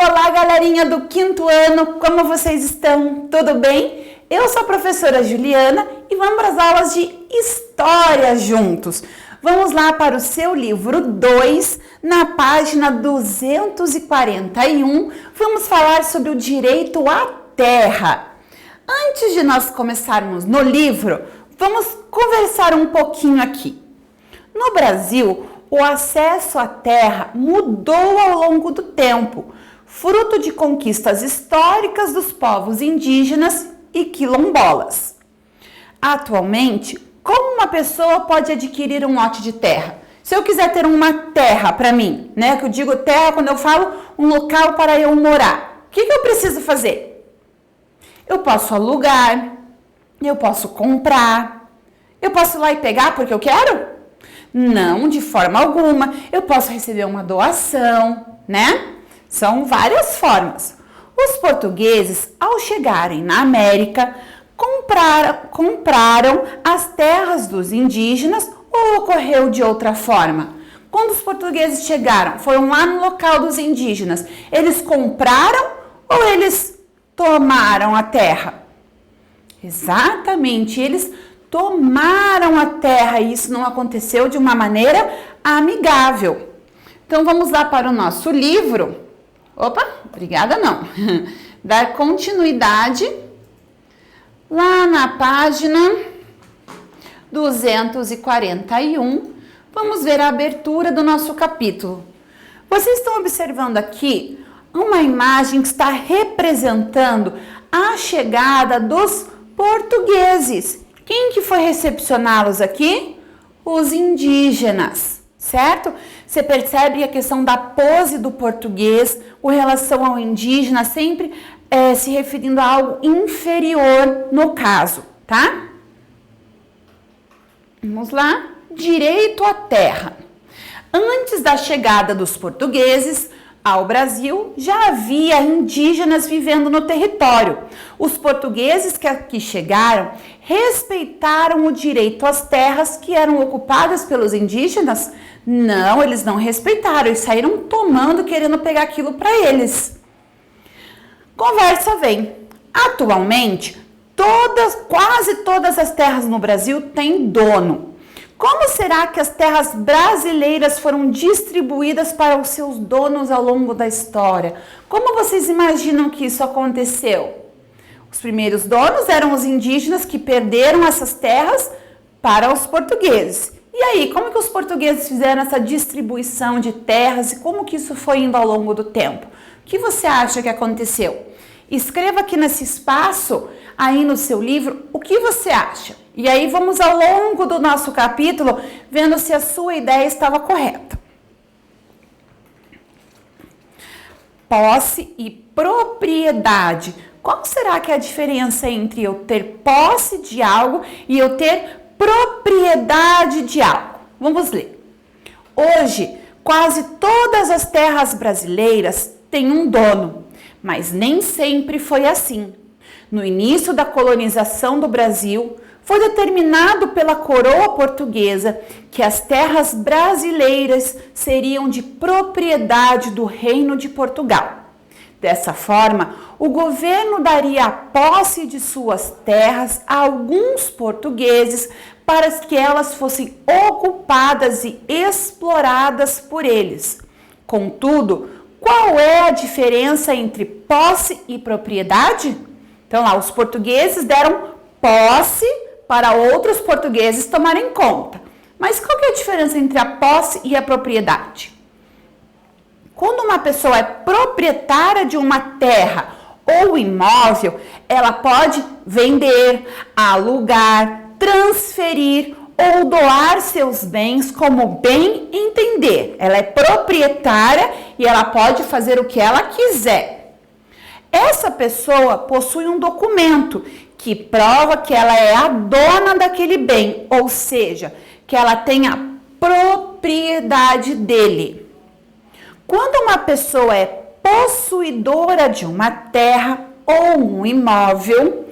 Olá, galerinha do quinto ano, como vocês estão? Tudo bem? Eu sou a professora Juliana e vamos para as aulas de História juntos. Vamos lá para o seu livro 2, na página 241, vamos falar sobre o direito à terra. Antes de nós começarmos no livro, vamos conversar um pouquinho aqui. No Brasil, o acesso à terra mudou ao longo do tempo, fruto de conquistas históricas dos povos indígenas e quilombolas. Atualmente, como uma pessoa pode adquirir um lote de terra? Se eu quiser ter uma terra para mim, né? Que eu digo terra quando eu falo um local para eu morar. O que eu preciso fazer? Eu posso alugar, eu posso comprar, eu posso ir lá e pegar porque eu quero? Não, de forma alguma. Eu posso receber uma doação, né? São várias formas. Os portugueses, ao chegarem na América, compraram as terras dos indígenas ou ocorreu de outra forma? Quando os portugueses chegaram, foram lá no local dos indígenas, eles compraram ou eles tomaram a terra? Exatamente, eles tomaram a terra e isso não aconteceu de uma maneira amigável. Então vamos lá para o nosso livro. Opa, obrigada não. Dar continuidade lá na página 241. Vamos ver a abertura do nosso capítulo. Vocês estão observando aqui uma imagem que está representando a chegada dos portugueses. Quem que foi recepcioná-los aqui? Os indígenas, certo? Você percebe a questão da pose do português, com relação ao indígena, sempre se referindo a algo inferior no caso, tá? Vamos lá. Direito à terra. Antes da chegada dos portugueses ao Brasil, já havia indígenas vivendo no território. Os portugueses que aqui chegaram respeitaram o direito às terras que eram ocupadas pelos indígenas? Não, eles não respeitaram e saíram tomando, querendo pegar aquilo para eles. Conversa vem. Atualmente, quase todas as terras no Brasil têm dono. Como será que as terras brasileiras foram distribuídas para os seus donos ao longo da história? Como vocês imaginam que isso aconteceu? Os primeiros donos eram os indígenas que perderam essas terras para os portugueses. E aí, como que os portugueses fizeram essa distribuição de terras e como que isso foi indo ao longo do tempo? O que você acha que aconteceu? Escreva aqui nesse espaço, aí no seu livro, o que você acha? E aí vamos ao longo do nosso capítulo, vendo se a sua ideia estava correta. Posse e propriedade. Qual será que é a diferença entre eu ter posse de algo e eu ter propriedade de algo? Vamos ler. Hoje, quase todas as terras brasileiras têm um dono, mas nem sempre foi assim. No início da colonização do Brasil, foi determinado pela coroa portuguesa que as terras brasileiras seriam de propriedade do Reino de Portugal. Dessa forma, o governo daria a posse de suas terras a alguns portugueses para que elas fossem ocupadas e exploradas por eles. Contudo, qual é a diferença entre posse e propriedade? Então lá, os portugueses deram posse para outros portugueses tomarem conta. Mas qual que é a diferença entre a posse e a propriedade? Quando uma pessoa é proprietária de uma terra ou imóvel, ela pode vender, alugar, transferir ou doar seus bens como bem entender. Ela é proprietária e ela pode fazer o que ela quiser. Essa pessoa possui um documento que prova que ela é a dona daquele bem, ou seja, que ela tem a propriedade dele. Quando uma pessoa é possuidora de uma terra ou um imóvel,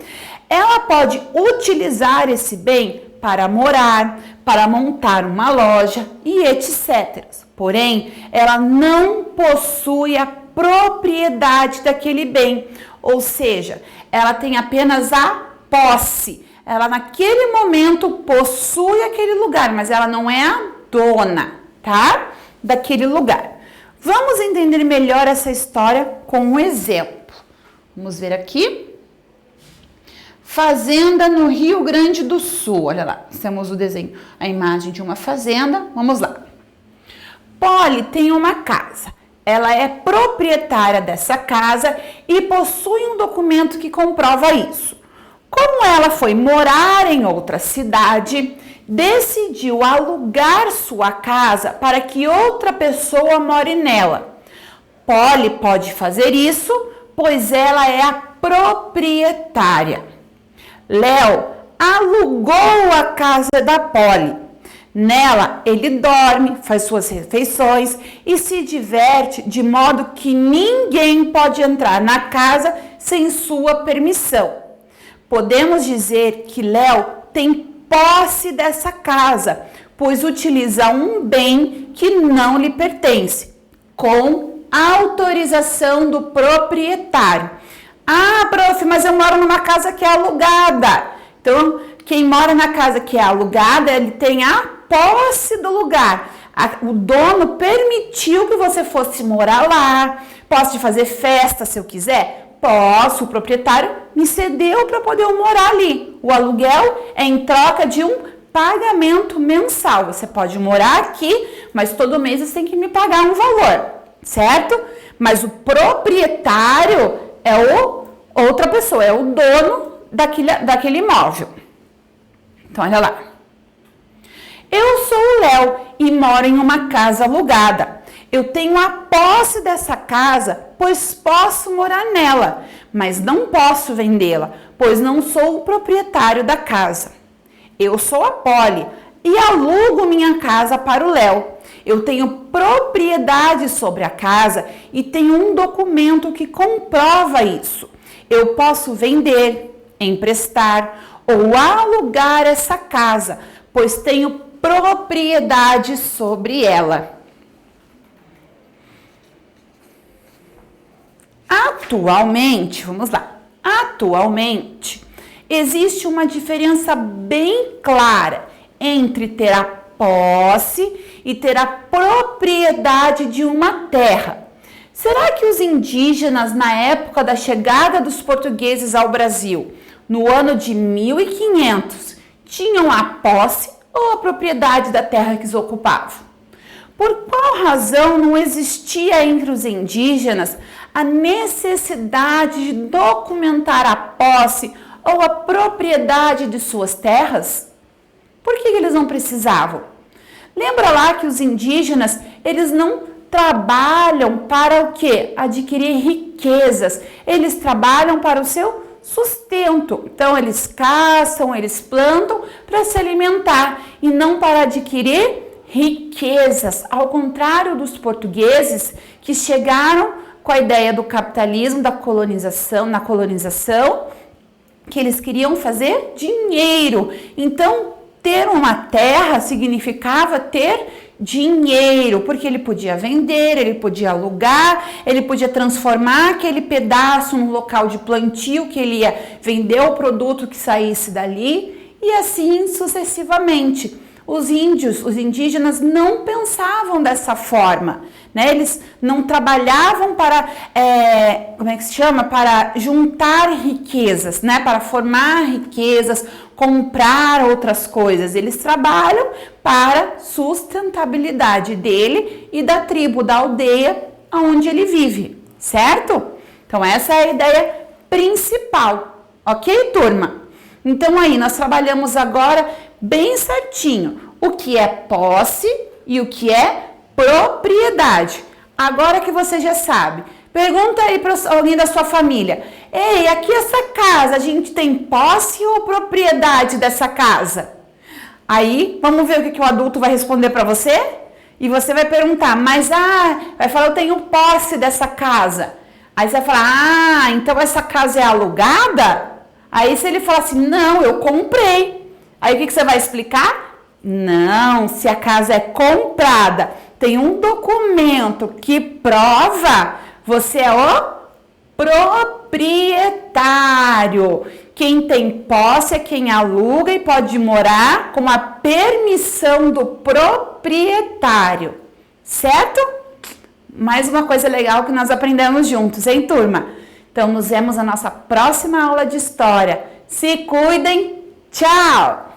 ela pode utilizar esse bem para morar, para montar uma loja e etc. Porém, ela não possui a propriedade daquele bem, ou seja, ela tem apenas a posse. Ela naquele momento possui aquele lugar, mas ela não é a dona, tá? Daquele lugar. Vamos entender melhor essa história com um exemplo. Vamos ver aqui. Fazenda no Rio Grande do Sul. Olha lá, temos o desenho, a imagem de uma fazenda. Vamos lá. Polly tem uma casa. Ela é proprietária dessa casa e possui um documento que comprova isso. Como ela foi morar em outra cidade, decidiu alugar sua casa para que outra pessoa more nela. Polly pode fazer isso, pois ela é a proprietária. Léo alugou a casa da Polly. Nela, ele dorme, faz suas refeições e se diverte de modo que ninguém pode entrar na casa sem sua permissão. Podemos dizer que Léo tem posse dessa casa, pois utiliza um bem que não lhe pertence, com autorização do proprietário. Ah, prof, mas eu moro numa casa que é alugada. Então, quem mora na casa que é alugada, ele tem a posse do lugar. O dono permitiu que você fosse morar lá. Posso te fazer festa se eu quiser? Posso, o proprietário me cedeu para poder eu morar ali. O aluguel é em troca de um pagamento mensal. Você pode morar aqui, mas todo mês você tem que me pagar um valor, certo? Mas o proprietário é outra pessoa, é o dono daquele imóvel. Então, olha lá. Eu sou o Léo e moro em uma casa alugada. Eu tenho a posse dessa casa, pois posso morar nela, mas não posso vendê-la, pois não sou o proprietário da casa. Eu sou a Polly e alugo minha casa para o Léo. Eu tenho propriedade sobre a casa e tenho um documento que comprova isso. Eu posso vender, emprestar ou alugar essa casa, pois tenho propriedade sobre ela. Atualmente, existe uma diferença bem clara entre ter a posse e ter a propriedade de uma terra. Será que os indígenas, na época da chegada dos portugueses ao Brasil, no ano de 1500, tinham a posse ou a propriedade da terra que eles ocupavam? Por qual razão não existia entre os indígenas a necessidade de documentar a posse ou a propriedade de suas terras? Por que eles não precisavam? Lembra lá que os indígenas, eles não trabalham para o quê? Adquirir riquezas. Eles trabalham para o seu sustento. Então, eles caçam, eles plantam para se alimentar e não para adquirir riquezas. Ao contrário dos portugueses que chegaram com a ideia do capitalismo, na colonização, que eles queriam fazer dinheiro. Então, ter uma terra significava ter dinheiro, porque ele podia vender, ele podia alugar, ele podia transformar aquele pedaço num local de plantio, que ele ia vender o produto que saísse dali, e assim sucessivamente. Os indígenas não pensavam dessa forma, né? Eles não trabalhavam para, para juntar riquezas, né? Para formar riquezas, comprar outras coisas. Eles trabalham para sustentabilidade dele e da tribo, da aldeia onde ele vive, certo? Então, essa é a ideia principal, ok, turma? Então, aí, nós trabalhamos agora bem certinho o que é posse e o que é propriedade. Agora que você já sabe, pergunta aí para alguém da sua família: ei, aqui essa casa, a gente tem posse ou propriedade dessa casa? Aí, vamos ver o que o adulto vai responder para você? E você vai perguntar, vai falar, eu tenho posse dessa casa. Aí você vai falar, então essa casa é alugada? Aí se ele falar assim, não, eu comprei. Aí o que você vai explicar? Não, se a casa é comprada, tem um documento que prova, Você é o proprietário. Quem tem posse é quem aluga e pode morar com a permissão do proprietário, certo? Mais uma coisa legal que nós aprendemos juntos, hein, turma? Então, nos vemos na nossa próxima aula de história. Se cuidem, tchau!